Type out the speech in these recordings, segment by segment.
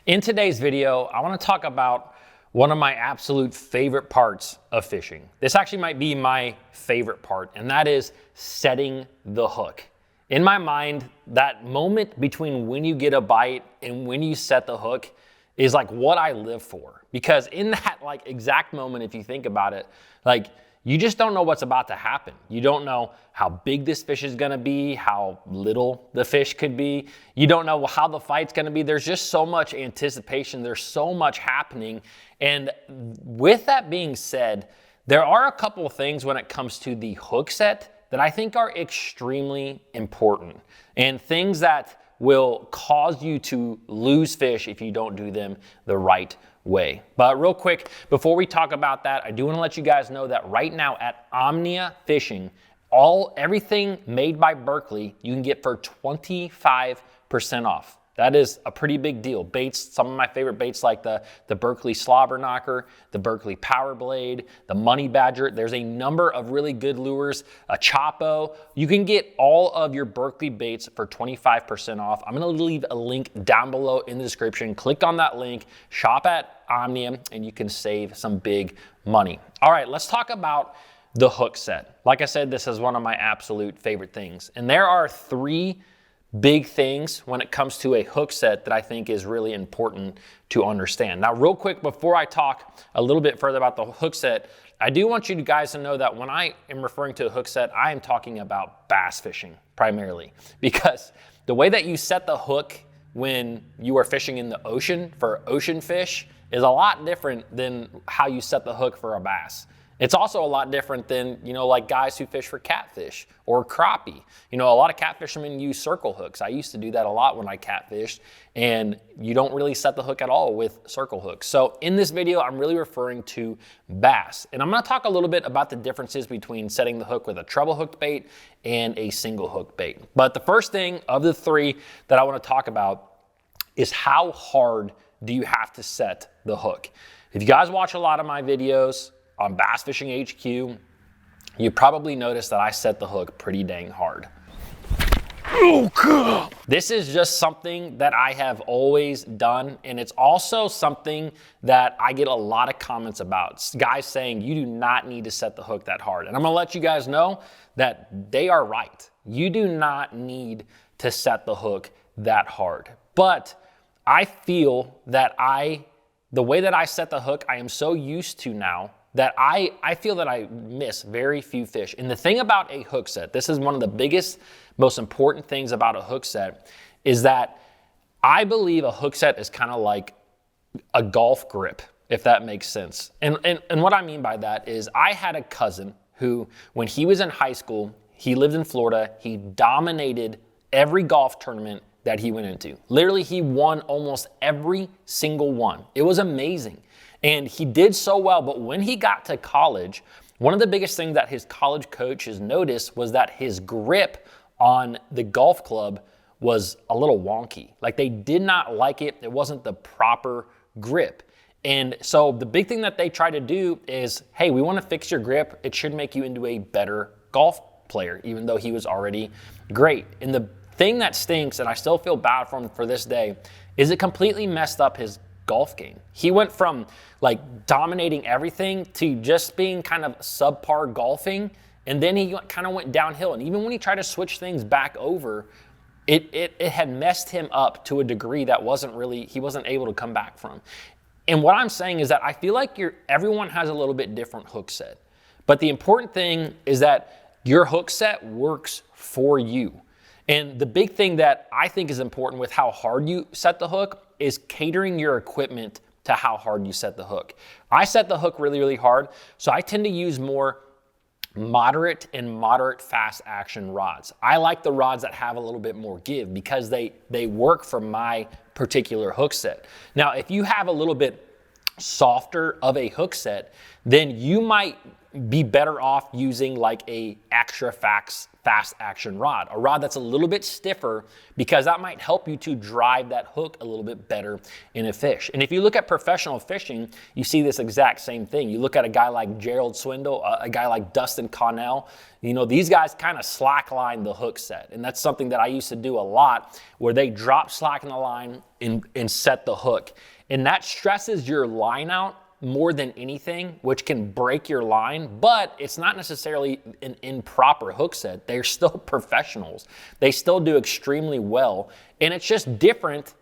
In today's video, I want to talk about one of my absolute favorite parts of fishing. This actually might be my favorite part, and that is setting the hook. In my mind, that moment between when you get a bite and when you set the hook is like what I live for. Because in that like exact moment, if you think about it, like you just don't know what's about to happen. You don't know how big this fish is gonna be, how little the fish could be. You don't know how the fight's gonna be. There's just so much anticipation. There's so much happening. And with that being said, there are a couple of things when it comes to the hook set that I think are extremely important and things that will cause you to lose fish if you don't do them the right way. But real quick, before we talk about that, I do want to let you guys know that right now at Omnia Fishing, everything made by Berkley, you can get for 25% off. That is a pretty big deal. Baits, some of my favorite baits like the Berkley Slobber Knocker, the Berkley Power Blade, the Money Badger. There's a number of really good lures, a Chapo. You can get all of your Berkley baits for 25% off. I'm gonna leave a link down below in the description. Click on that link, shop at Omnia, and you can save some big money. All right, let's talk about the hook set. Like I said, this is one of my absolute favorite things. And there are three big things when it comes to a hook set that I think is really important to understand. Now, real quick, before I talk a little bit further about the hook set, I do want you guys to know that when I am referring to a hook set, I am talking about bass fishing primarily, because the way that you set the hook when you are fishing in the ocean for ocean fish is a lot different than how you set the hook for a bass. It's also a lot different than, like guys who fish for catfish or crappie. A lot of catfishermen use circle hooks. I used to do that a lot when I catfished, and you don't really set the hook at all with circle hooks. So in this video, I'm really referring to bass. And I'm gonna talk a little bit about the differences between setting the hook with a treble hooked bait and a single hook bait. But the first thing of the three that I wanna talk about is how hard do you have to set the hook? If you guys watch a lot of my videos on BassFishingHQ, you probably noticed that I set the hook pretty dang hard. This is just something that I have always done, and it's also something that I get a lot of comments about. Guys saying you do not need to set the hook that hard. And I'm gonna let you guys know that they are right. You do not need to set the hook that hard. But I feel that the way that I set the hook, I am so used to now that I feel that I miss very few fish. And the thing about a hook set, this is one of the biggest, most important things about a hook set, is that I believe a hook set is kind of like a golf grip, if that makes sense. And what I mean by that is I had a cousin who, when he was in high school, he lived in Florida, he dominated every golf tournament that he went into. Literally, he won almost every single one. It was amazing. And he did so well, but when he got to college, one of the biggest things that his college coaches noticed was that his grip on the golf club was a little wonky. Like, they did not like it. It wasn't the proper grip. And so the big thing that they try to do is, hey, we want to fix your grip. It should make you into a better golf player, even though he was already great. And the thing that stinks, and I still feel bad for him for this day, is it completely messed up his golf game. He went from like dominating everything to just being kind of subpar golfing, and then he kind of went downhill. And even when he tried to switch things back over, it had messed him up to a degree that he wasn't able to come back from. And what I'm saying is that I feel like everyone has a little bit different hook set. But the important thing is that your hook set works for you. And the big thing that I think is important with how hard you set the hook is catering your equipment to how hard you set the hook. I set the hook really, really hard, so I tend to use more moderate and moderate fast action rods. I like the rods that have a little bit more give because they work for my particular hook set. Now, if you have a little bit softer of a hook set, then you might be better off using like a extra fast action rod, a rod that's a little bit stiffer, because that might help you to drive that hook a little bit better in a fish. And if you look at professional fishing, you see this exact same thing. You look at a guy like Gerald Swindle, a guy like Dustin Connell, you know, these guys kind of slackline the hook set. And that's something that I used to do a lot, where they drop slack in the line and set the hook. And that stresses your line out more than anything, which can break your line, but it's not necessarily an improper hook set. They're still professionals. They still do extremely well, and it's just different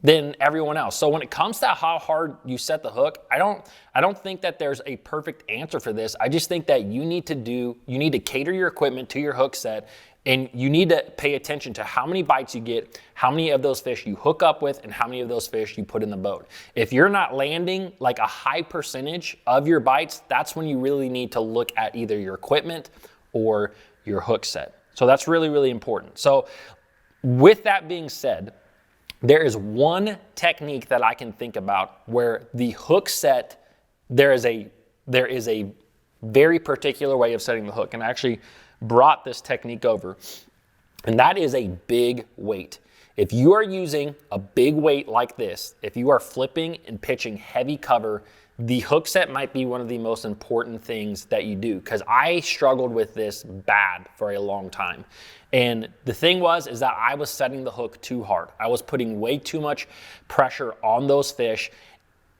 than everyone else. So when it comes to how hard you set the hook, I don't think that there's a perfect answer for this. I just think that you need to cater your equipment to your hook set, and you need to pay attention to how many bites you get, how many of those fish you hook up with, and how many of those fish you put in the boat. If you're not landing like a high percentage of your bites, that's when you really need to look at either your equipment or your hook set. So that's really, really important. So with that being said, there is one technique that I can think about where the hook set, there is a very particular way of setting the hook. And I actually brought this technique over, and that is a big weight. If you are using a big weight like this, if you are flipping and pitching heavy cover, the hook set might be one of the most important things that you do, because I struggled with this bad for a long time. And the thing is that I was setting the hook too hard. I was putting way too much pressure on those fish,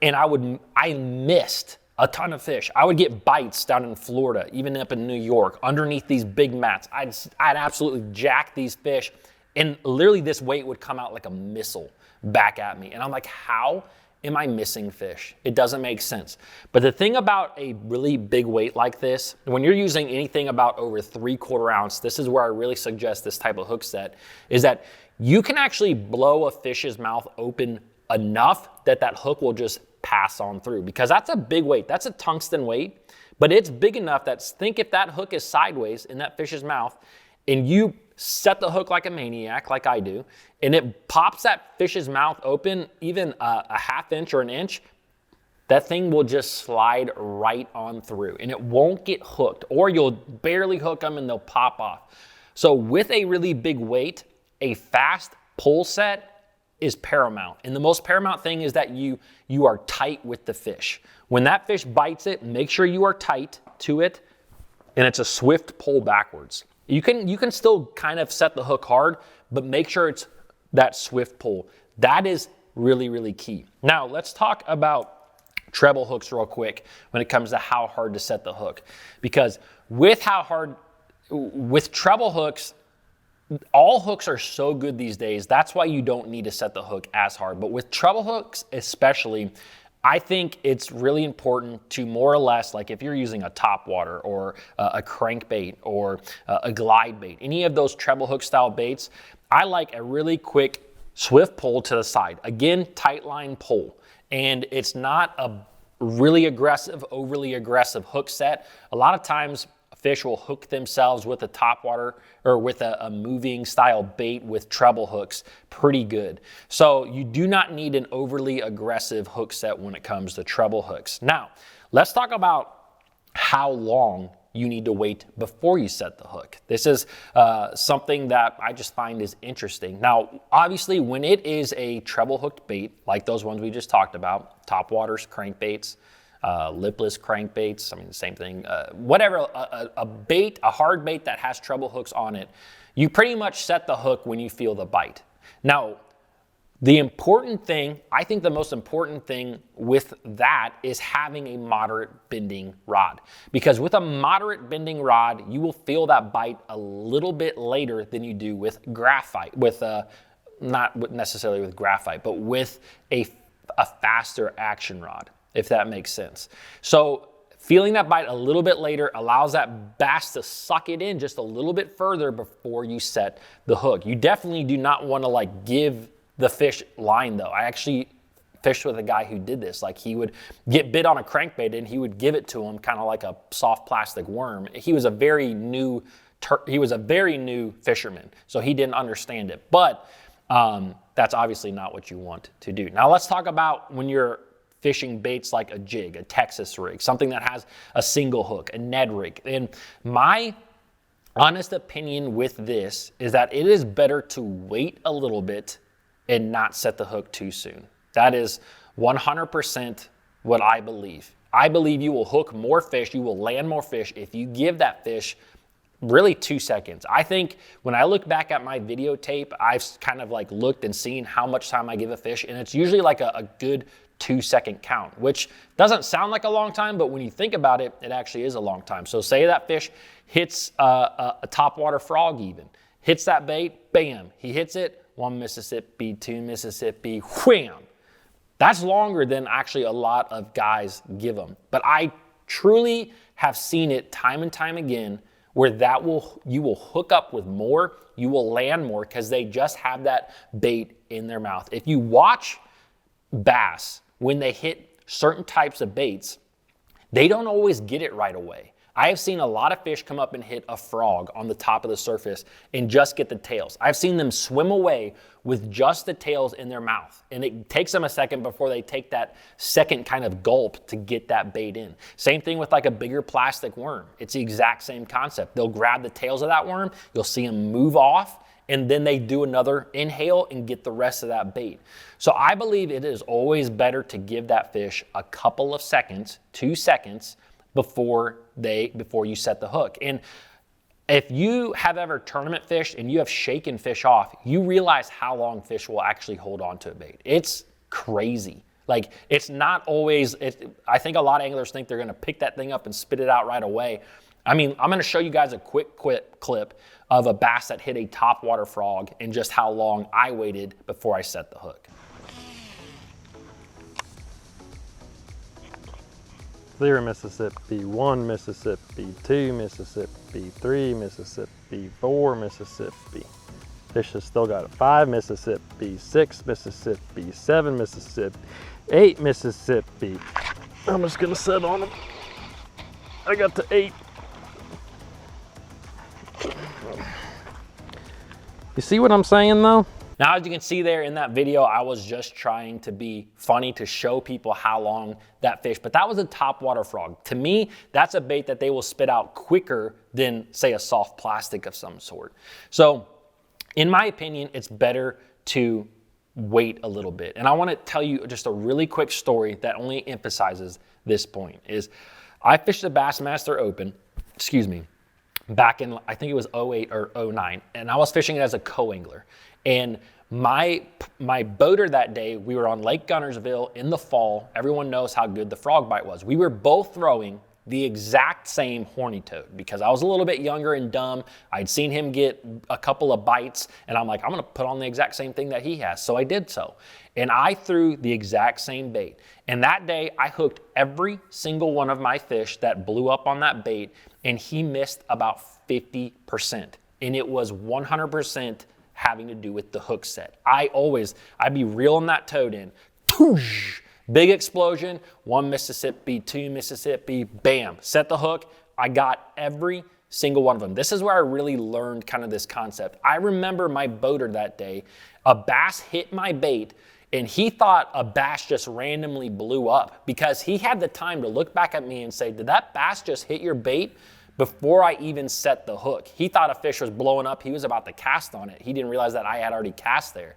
and I missed a ton of fish. I would get bites down in Florida, even up in New York, underneath these big mats. I'd absolutely jack these fish, and literally this weight would come out like a missile back at me. And I'm like, how am I missing fish? It doesn't make sense. But the thing about a really big weight like this, when you're using anything about over 3/4 ounce, this is where I really suggest this type of hook set, is that you can actually blow a fish's mouth open enough that that hook will just pass on through, because that's a big weight. That's a tungsten weight, but it's big enough that, think if that hook is sideways in that fish's mouth and you set the hook like a maniac, like I do, and it pops that fish's mouth open even a 1/2 inch or an inch, that thing will just slide right on through and it won't get hooked, or you'll barely hook them and they'll pop off. So with a really big weight, a fast pull set is paramount. And the most paramount thing is that you are tight with the fish. When that fish bites it, make sure you are tight to it, and it's a swift pull backwards. You can still kind of set the hook hard, but make sure it's that swift pull. That is really, really key. Now let's talk about treble hooks real quick when it comes to how hard to set the hook. Because with treble hooks, all hooks are so good these days. That's why you don't need to set the hook as hard. But with treble hooks especially, I think it's really important to more or less, like if you're using a topwater or a crankbait or a glide bait, any of those treble hook style baits, I like a really quick, swift pull to the side. Again, tight line pull. And it's not a really aggressive, overly aggressive hook set. A lot of times fish will hook themselves with a topwater or with a moving style bait with treble hooks pretty good. So you do not need an overly aggressive hook set when it comes to treble hooks. Now, let's talk about how long you need to wait before you set the hook. This is something that I just find is interesting. Now, obviously, when it is a treble hooked bait, like those ones we just talked about, topwaters, crankbaits, lipless crankbaits, I mean, the same thing, whatever, a bait, a hard bait that has treble hooks on it, you pretty much set the hook when you feel the bite. Now, the important thing, I think the most important thing with that is having a moderate bending rod. Because with a moderate bending rod, you will feel that bite a little bit later than you do with graphite, not necessarily with graphite, but with a faster action rod, if that makes sense. So feeling that bite a little bit later allows that bass to suck it in just a little bit further before you set the hook. You definitely do not want to like give the fish line though. I actually fished with a guy who did this. Like he would get bit on a crankbait and he would give it to him kind of like a soft plastic worm. He was a very new fisherman, so he didn't understand it. But that's obviously not what you want to do. Now let's talk about when you're fishing baits like a jig, a Texas rig, something that has a single hook, a Ned rig. And my honest opinion with this is that it is better to wait a little bit and not set the hook too soon. That is 100% what I believe. I believe you will hook more fish, you will land more fish if you give that fish really 2 seconds. I think when I look back at my videotape, I've kind of like looked and seen how much time I give a fish, and it's usually like a good 2-second count, which doesn't sound like a long time, but when you think about it, it actually is a long time. So say that fish hits a topwater frog even, hits that bait, bam, he hits it, 1 Mississippi, 2 Mississippi, wham. That's longer than actually a lot of guys give them. But I truly have seen it time and time again where you will hook up with more, you will land more because they just have that bait in their mouth. If you watch bass, when they hit certain types of baits, they don't always get it right away. I have seen a lot of fish come up and hit a frog on the top of the surface and just get the tails. I've seen them swim away with just the tails in their mouth. And it takes them a second before they take that second kind of gulp to get that bait in. Same thing with like a bigger plastic worm. It's the exact same concept. They'll grab the tails of that worm, you'll see them move off, and then they do another inhale and get the rest of that bait. So I believe it is always better to give that fish a couple of seconds, 2 seconds, before you set the hook. And if you have ever tournament fished and you have shaken fish off, you realize how long fish will actually hold on to a bait. It's crazy. Like, it's not always, I think a lot of anglers think they're gonna pick that thing up and spit it out right away. I mean, I'm gonna show you guys a quick clip of a bass that hit a topwater frog and just how long I waited before I set the hook. 0 Mississippi, 1 Mississippi, 2 Mississippi, 3 Mississippi, 4 Mississippi. Fish has still got it. 5 Mississippi, 6 Mississippi, 7 Mississippi, 8 Mississippi. I'm just gonna sit on them. I got to 8. You see what I'm saying though? Now, as you can see there in that video, I was just trying to be funny to show people how long that fish, but that was a topwater frog. To me, that's a bait that they will spit out quicker than, say, a soft plastic of some sort. So, in my opinion, it's better to wait a little bit. And I want to tell you just a really quick story that only emphasizes this point. Is I fished the Bassmaster Open, back in, I think it was 08 or 09, and I was fishing it as a co-angler. And my boater that day, we were on Lake Gunnersville in the fall. Everyone knows how good the frog bite was. We were both throwing the exact same horny toad because I was a little bit younger and dumb. I'd seen him get a couple of bites and I'm like, I'm gonna put on the exact same thing that he has. So I did so. And I threw the exact same bait. And that day I hooked every single one of my fish that blew up on that bait, and he missed about 50%. And it was 100% having to do with the hook set. I'd be reeling that toad in. Big explosion, 1 Mississippi, 2 Mississippi, bam, set the hook. I got every single one of them. This is where I really learned kind of this concept. I remember my boater that day, a bass hit my bait and he thought a bass just randomly blew up because he had the time to look back at me and say, did that bass just hit your bait? Before I even set the hook. He thought a fish was blowing up. He was about to cast on it. He didn't realize that I had already cast there.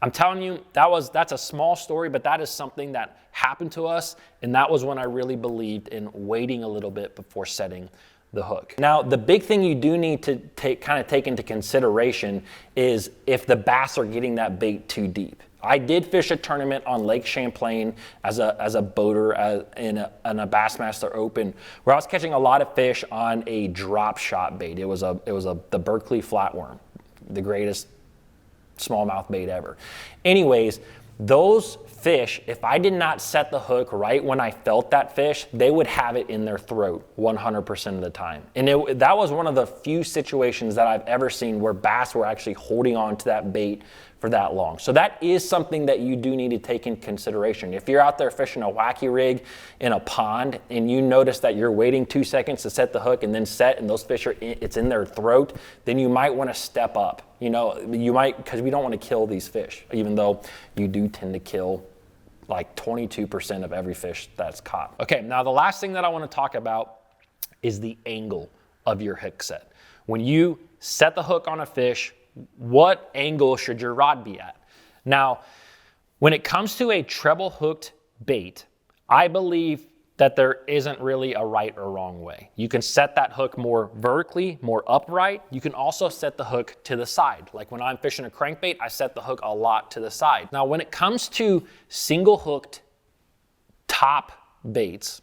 I'm telling you, that's a small story, but that is something that happened to us, and that was when I really believed in waiting a little bit before setting the hook. Now, the big thing you do need to take into consideration is if the bass are getting that bait too deep. I did fish a tournament on Lake Champlain as a boater in a Bassmaster Open where I was catching a lot of fish on a drop shot bait. It was the BERKLEY flatworm, the greatest smallmouth bait ever. Anyways, those fish, if I did not set the hook right when I felt that fish, they would have it in their throat 100% of the time. And that was one of the few situations that I've ever seen where bass were actually holding on to that bait for that long. So that is something that you do need to take in consideration. If you're out there fishing a wacky rig in a pond and you notice that you're waiting 2 seconds to set the hook and then set and those fish it's in their throat, then you might want to step up. You know, you might, because we don't want to kill these fish, even though you do tend to kill like 22% of every fish that's caught. Okay, now the last thing that I want to talk about is the angle of your hook set. When you set the hook on a fish, what angle should your rod be at? Now, when it comes to a treble hooked bait, I believe that there isn't really a right or wrong way. You can set that hook more vertically, more upright. You can also set the hook to the side. Like when I'm fishing a crankbait, I set the hook a lot to the side. Now, when it comes to single hooked top baits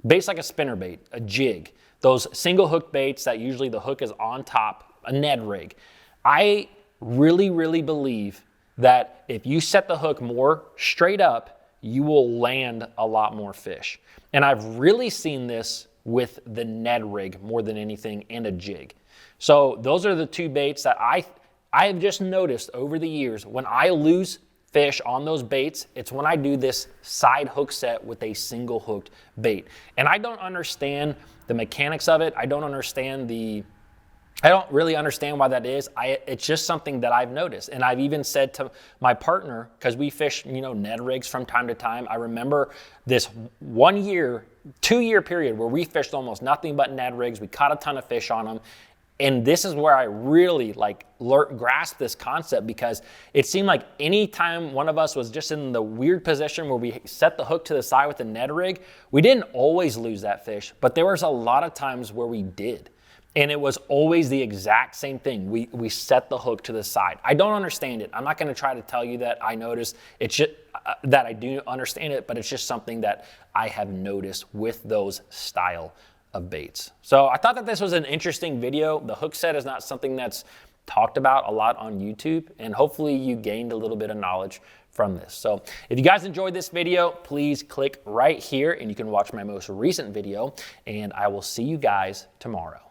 like a spinnerbait, a jig, those single hook baits that usually the hook is on top, a Ned rig, I really believe that if you set the hook more straight up, you will land a lot more fish. And I've really seen this with the Ned rig more than anything, and a jig. So those are the two baits that I have just noticed over the years. When I lose fish on those baits, it's when I do this side hook set with a single hooked bait. And I don't understand the mechanics of it. I don't really understand why that is. It's just something that I've noticed. And I've even said to my partner, because we fish, Ned rigs from time to time. I remember this 1 year, 2 year period where we fished almost nothing but Ned rigs. We caught a ton of fish on them. And this is where I really grasped this concept, because it seemed like any time one of us was just in the weird position where we set the hook to the side with the Ned rig, we didn't always lose that fish, but there was a lot of times where we did. And it was always the exact same thing. We set the hook to the side. I don't understand it. I'm not going to try to tell you that I noticed. It's just that I do understand it, but it's just something that I have noticed with those style of baits. So I thought that this was an interesting video. The hook set is not something that's talked about a lot on YouTube, and hopefully you gained a little bit of knowledge from this. So if you guys enjoyed this video, please click right here and you can watch my most recent video, and I will see you guys tomorrow.